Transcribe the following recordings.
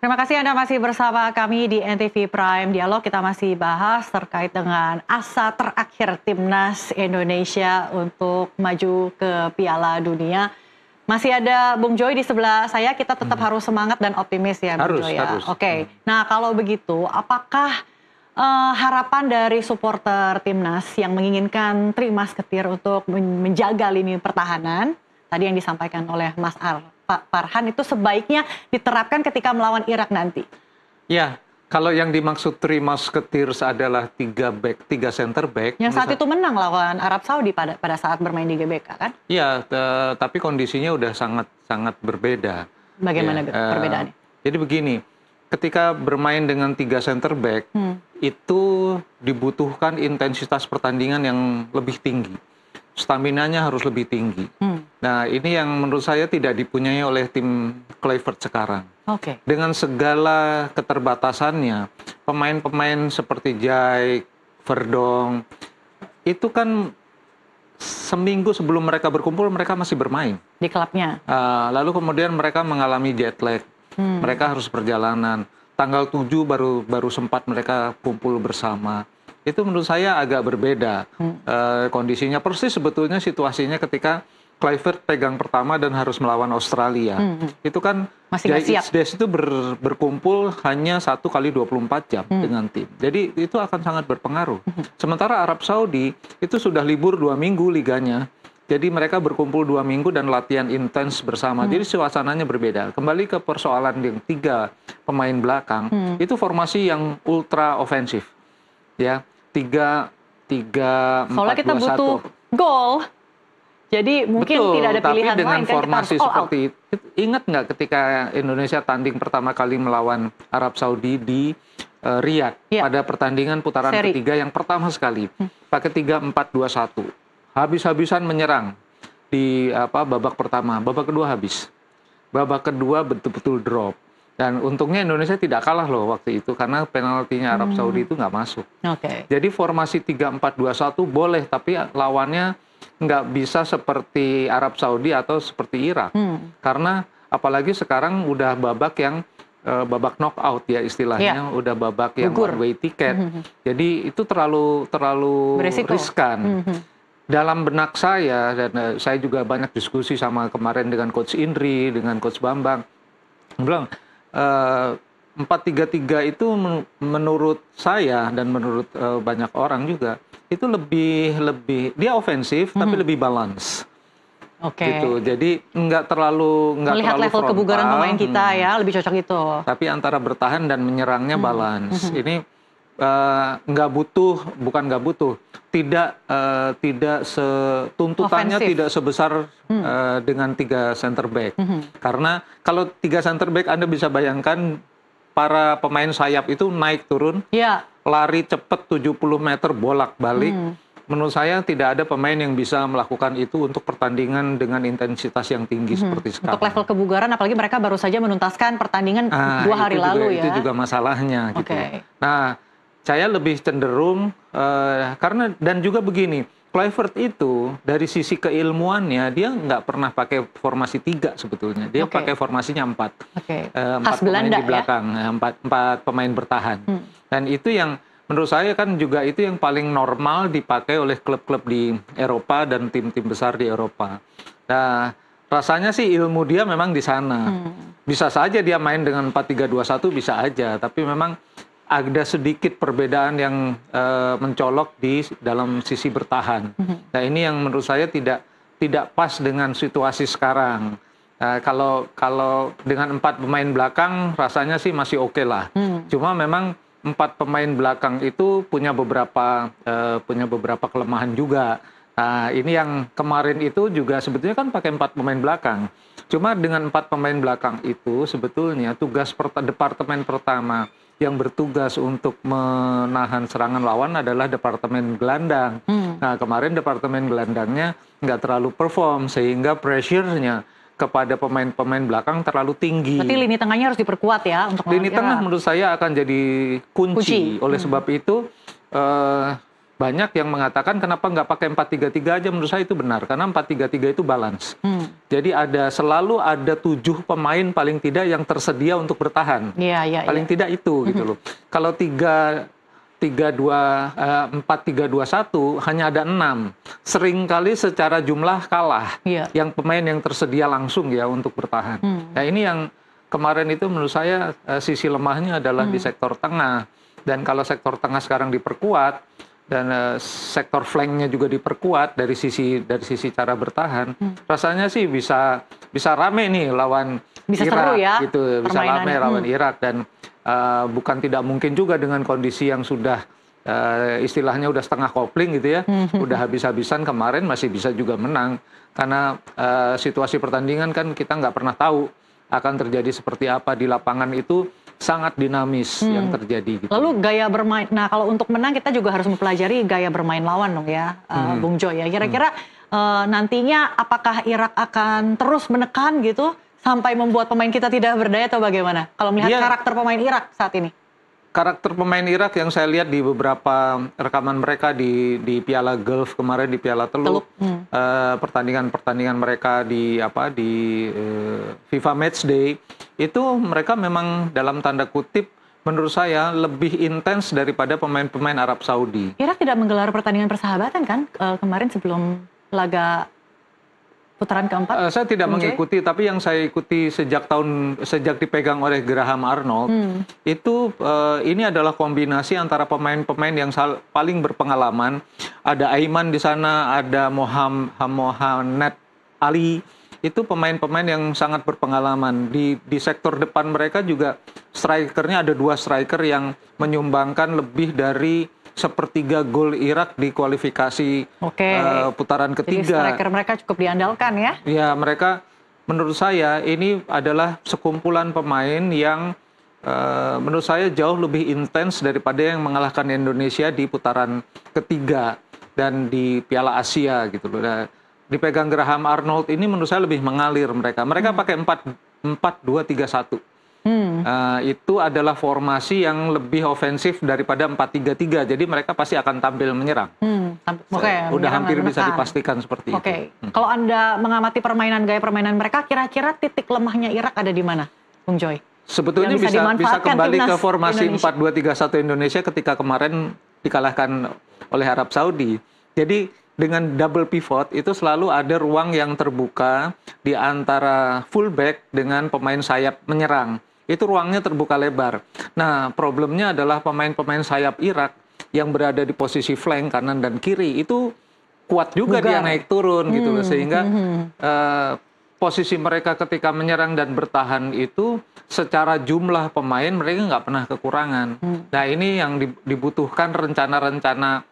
Terima kasih Anda masih bersama kami di NTV Prime Dialog. Kita masih bahas terkait dengan asa terakhir Timnas Indonesia untuk maju ke Piala Dunia. Masih ada Bung Joy di sebelah saya, kita tetap harus semangat dan optimis ya Bung Joy ya. Harus. Oke. Nah kalau begitu, apakah harapan dari supporter Timnas yang menginginkan Trimas Ketir untuk menjaga lini pertahanan, tadi yang disampaikan oleh Mas Pak Farhan, itu sebaiknya diterapkan ketika melawan Irak nanti? Ya, kalau yang dimaksud Trimas Ketir adalah 3 center back. Yang saat itu menang lawan Arab Saudi pada saat bermain di GBK kan? Iya, tapi kondisinya udah sangat berbeda. Bagaimana perbedaannya? Jadi begini, ketika bermain dengan 3 center back, itu dibutuhkan intensitas pertandingan yang lebih tinggi. Staminanya harus lebih tinggi. Nah, ini yang menurut saya tidak dipunyai oleh tim Kluivert sekarang. Dengan segala keterbatasannya, pemain-pemain seperti Dijk, Verdonk, itu kan seminggu sebelum mereka berkumpul, mereka masih bermain. Di klubnya? Lalu kemudian mereka mengalami jet lag. Mereka harus perjalanan. Tanggal 7 baru sempat mereka kumpul bersama. Itu menurut saya agak berbeda kondisinya. Persis sebetulnya situasinya ketika Kluivert pegang pertama dan harus melawan Australia. Itu kan Each Days itu berkumpul hanya 1 kali 24 jam dengan tim. Jadi itu akan sangat berpengaruh. Sementara Arab Saudi itu sudah libur 2 minggu liganya. Jadi mereka berkumpul 2 minggu dan latihan intens bersama. Jadi suasananya berbeda. Kembali ke persoalan yang 3 pemain belakang, itu formasi yang ultra ofensif. Ya, 3-4-2-1. Soalnya kita butuh gol. Jadi mungkin tidak ada pilihan lain. Tapi dengan kan, formasi seperti itu, ingat nggak ketika Indonesia tanding pertama kali melawan Arab Saudi di Riyadh pada pertandingan putaran ketiga yang pertama sekali, pakai 3-4-2-1, habis-habisan menyerang di babak pertama, babak kedua habis, babak kedua betul-betul drop. Dan untungnya Indonesia tidak kalah loh waktu itu karena penaltinya Arab Saudi itu nggak masuk. Jadi formasi 3-4-2-1 boleh, tapi lawannya nggak bisa seperti Arab Saudi atau seperti Irak. Karena apalagi sekarang udah babak yang babak knockout ya istilahnya, udah babak yang one way ticket. Jadi itu terlalu riskan. Dalam benak saya, dan saya juga banyak diskusi sama kemarin dengan Coach Indri, dengan Coach Bambang, bilang 4-3-3 itu menurut saya dan menurut banyak orang juga itu lebih dia ofensif tapi lebih balance. Gitu. Jadi nggak terlalu melihat level frontal, kebugaran pemain kita ya, lebih cocok itu. Tapi antara bertahan dan menyerangnya balance. Ini bukan nggak butuh, tidak tuntutannya tidak sebesar dengan 3 center back. Karena kalau 3 center back Anda bisa bayangkan para pemain sayap itu naik turun, lari cepat 70 meter bolak-balik. Menurut saya tidak ada pemain yang bisa melakukan itu untuk pertandingan dengan intensitas yang tinggi seperti sekarang. Untuk level kebugaran, apalagi mereka baru saja menuntaskan pertandingan 2 hari lalu ya. Itu juga masalahnya. Gitu. Nah, saya lebih cenderung karena dan juga begini, Kluivert itu dari sisi keilmuannya dia nggak pernah pakai formasi 3 sebetulnya, dia pakai formasinya 4, 4 pemain di belakang, 4 pemain bertahan. Dan itu yang menurut saya kan juga itu yang paling normal dipakai oleh klub-klub di Eropa dan tim-tim besar di Eropa. Nah, rasanya sih ilmu dia memang di sana. Bisa saja dia main dengan 4-3-2-1 bisa aja, tapi memang ada sedikit perbedaan yang mencolok di dalam sisi bertahan. Nah, ini yang menurut saya tidak pas dengan situasi sekarang. Kalau dengan 4 pemain belakang rasanya sih masih oke lah. Cuma memang 4 pemain belakang itu punya beberapa kelemahan juga. Nah, ini yang kemarin itu juga sebetulnya kan pakai 4 pemain belakang. Cuma dengan 4 pemain belakang itu sebetulnya tugas departemen pertama yang bertugas untuk menahan serangan lawan adalah departemen gelandang. Nah, kemarin departemen gelandangnya nggak terlalu perform sehingga pressure-nya kepada pemain-pemain belakang terlalu tinggi. Berarti lini tengahnya harus diperkuat ya untuk lini tengah menurut saya akan jadi kunci. Oleh sebab itu banyak yang mengatakan kenapa nggak pakai 4-3-3 aja, menurut saya itu benar. Karena 4-3-3 itu balance. Jadi selalu ada 7 pemain paling tidak yang tersedia untuk bertahan. Paling tidak itu gitu loh. Kalau 4-3-2-1 hanya ada 6. Seringkali secara jumlah kalah. Yang pemain yang tersedia langsung ya untuk bertahan. Nah ini yang kemarin itu menurut saya sisi lemahnya adalah di sektor tengah. Dan kalau sektor tengah sekarang diperkuat dan sektor flanknya juga diperkuat dari sisi cara bertahan, rasanya sih bisa rame nih lawan Irak seru ya, gitu, bisa rame lawan Irak dan bukan tidak mungkin juga dengan kondisi yang sudah istilahnya udah setengah kopling gitu ya, udah habis-habisan kemarin masih bisa juga menang karena situasi pertandingan kan kita nggak pernah tahu akan terjadi seperti apa di lapangan itu. Sangat dinamis yang terjadi. Gitu. Lalu gaya bermain, nah kalau untuk menang kita juga harus mempelajari gaya bermain lawan dong ya, Bung Joy ya. Kira-kira nantinya apakah Irak akan terus menekan gitu sampai membuat pemain kita tidak berdaya atau bagaimana? Kalau melihat karakter pemain Irak saat ini. Karakter pemain Irak yang saya lihat di beberapa rekaman mereka di Piala Gulf kemarin, di Piala Teluk. Pertandingan mereka di FIFA Matchday itu mereka memang dalam tanda kutip menurut saya lebih intens daripada pemain-pemain Arab Saudi. Irak tidak menggelar pertandingan persahabatan kan kemarin sebelum laga putaran keempat? Saya tidak mengikuti, tapi yang saya ikuti sejak dipegang oleh Graham Arnold, itu ini adalah kombinasi antara pemain-pemain yang paling berpengalaman. Ada Aiman di sana, ada Mohamed Ali, itu pemain-pemain yang sangat berpengalaman. Di sektor depan mereka juga strikernya ada 2 striker yang menyumbangkan lebih dari sepertiga gol Irak di kualifikasi putaran ketiga. Jadi striker mereka cukup diandalkan ya? Ya, mereka menurut saya ini adalah sekumpulan pemain yang menurut saya jauh lebih intens daripada yang mengalahkan Indonesia di putaran ketiga dan di Piala Asia gitu loh. Nah, dipegang Graham Arnold ini menurut saya lebih mengalir mereka. Mereka pakai 4-2-3-1. Itu adalah formasi yang lebih ofensif daripada 4-3-3. Jadi mereka pasti akan tampil menyerang. Udah hampir bisa dipastikan seperti itu. Kalau Anda mengamati gaya permainan mereka, kira-kira titik lemahnya Irak ada di mana, Bung Joy? Sebetulnya bisa kembali ke formasi 4-2-3-1 Indonesia ketika kemarin dikalahkan oleh Arab Saudi. Jadi dengan double pivot itu selalu ada ruang yang terbuka di antara fullback dengan pemain sayap menyerang. Itu ruangnya terbuka lebar. Nah, problemnya adalah pemain-pemain sayap Irak yang berada di posisi flank kanan dan kiri itu kuat juga dia naik turun gitu loh. Sehingga posisi mereka ketika menyerang dan bertahan itu secara jumlah pemain mereka nggak pernah kekurangan. Nah, ini yang dibutuhkan rencana-rencana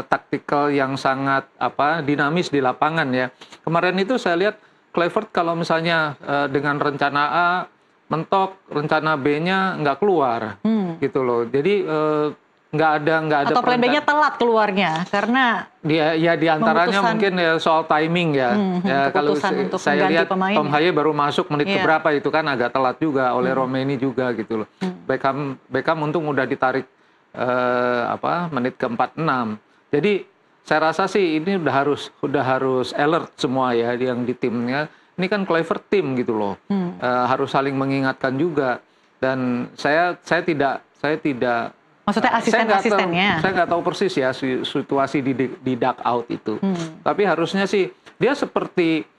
taktikal yang sangat dinamis di lapangan ya. Kemarin itu saya lihat Kluivert kalau misalnya dengan rencana A mentok, rencana B-nya nggak keluar, gitu loh. Jadi nggak ada. Atau plan B-nya telat keluarnya karena dia diantaranya mungkin ya soal timing ya. Kalau saya lihat Tom Haye baru masuk menit keberapa itu kan agak telat juga oleh Romeni juga gitu loh. Beckham untung udah ditarik menit ke-46. Jadi saya rasa sih ini udah harus alert semua ya yang di timnya. Ini kan Kluivert tim gitu loh, harus saling mengingatkan juga. Dan saya tidak. Maksudnya asisten-asistennya? Saya nggak tahu persis ya situasi di dugout itu. Tapi harusnya sih dia seperti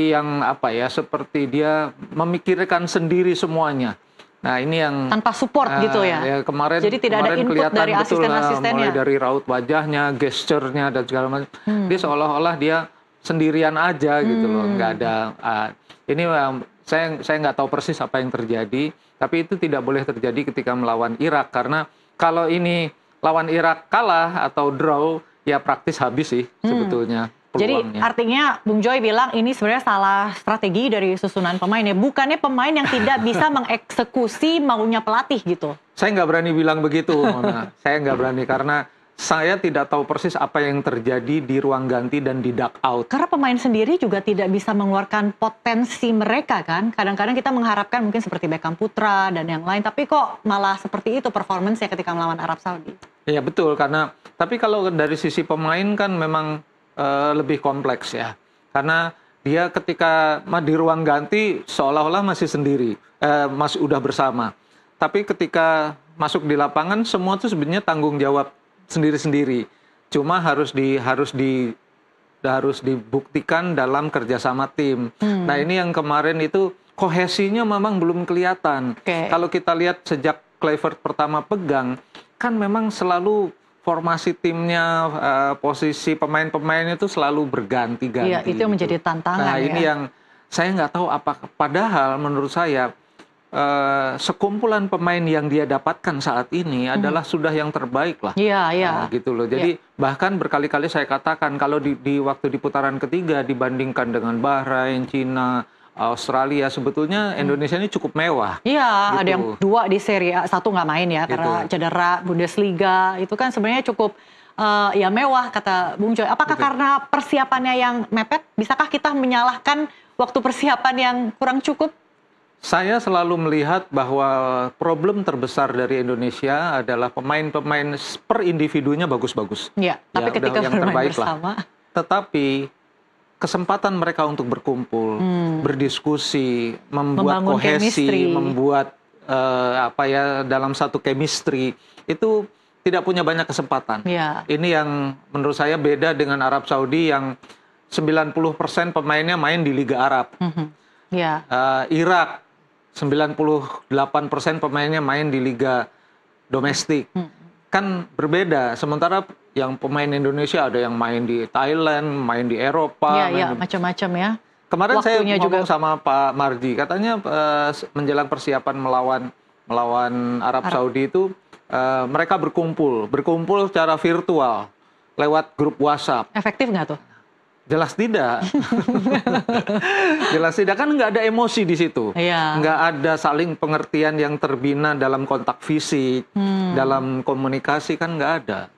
yang seperti dia memikirkan sendiri semuanya. Nah ini yang tanpa support gitu ya. Kemarin jadi tidak ada input dari asisten-asistennya. Mulai dari raut wajahnya, gesturnya dan segala macam. Dia seolah-olah dia sendirian aja gitu loh, nggak ada. Ini saya nggak tahu persis apa yang terjadi, tapi itu tidak boleh terjadi ketika melawan Irak karena kalau ini lawan Irak kalah atau draw ya praktis habis sih sebetulnya. Jadi artinya Bung Joy bilang ini sebenarnya salah strategi dari susunan pemain ya, bukannya pemain yang tidak bisa mengeksekusi maunya pelatih gitu. Saya nggak berani bilang begitu, Mona. Saya nggak berani karena saya tidak tahu persis apa yang terjadi di ruang ganti dan di dugout. Karena pemain sendiri juga tidak bisa mengeluarkan potensi mereka kan. Kadang-kadang kita mengharapkan mungkin seperti Beckham Putra dan yang lain, tapi kok malah seperti itu performance-nya ketika melawan Arab Saudi. Iya betul, karena tapi kalau dari sisi pemain kan memang lebih kompleks ya. Karena dia ketika di ruang ganti seolah-olah masih sendiri, masih udah bersama. Tapi ketika masuk di lapangan semua itu sebenarnya tanggung jawab sendiri-sendiri. Cuma harus dibuktikan dalam kerjasama tim. Nah ini yang kemarin itu kohesinya memang belum kelihatan. Kalau kita lihat sejak Kluivert pertama pegang, kan memang selalu formasi timnya, posisi pemain-pemain itu selalu berganti-ganti. Iya, itu yang menjadi tantangan. Nah ini yang saya nggak tahu apa. Padahal menurut saya sekumpulan pemain yang dia dapatkan saat ini adalah sudah yang terbaik lah. Iya, iya. Nah, gitu loh. Jadi bahkan berkali-kali saya katakan kalau di waktu di putaran ketiga dibandingkan dengan Bahrain, Cina, Australia, sebetulnya Indonesia ini cukup mewah. Iya, gitu. ada yang 2 di Serie A, 1 nggak main ya karena cedera. Bundesliga itu kan sebenarnya cukup ya mewah kata Bung Joy. Apakah karena persiapannya yang mepet? Bisakah kita menyalahkan waktu persiapan yang kurang cukup? Saya selalu melihat bahwa problem terbesar dari Indonesia adalah pemain-pemain per individunya bagus-bagus. Ya, tapi ketika yang terbaik bersama. Tetapi kesempatan mereka untuk berkumpul, berdiskusi, membuat kohesi, membuat dalam satu chemistry itu tidak punya banyak kesempatan. Ya. Ini yang menurut saya beda dengan Arab Saudi yang 90% pemainnya main di Liga Arab. Ya. Irak 98% pemainnya main di liga domestik. Kan berbeda. Sementara yang pemain Indonesia ada yang main di Thailand, main di Eropa. Iya, macam-macam ya. Kemarin saya ngomong sama Pak Marji, katanya menjelang persiapan melawan Arab Saudi itu mereka berkumpul secara virtual lewat grup WhatsApp. Efektif nggak tuh? Jelas tidak. Jelas tidak, kan nggak ada emosi di situ. Nggak ada saling pengertian yang terbina dalam kontak fisik, dalam komunikasi, kan nggak ada.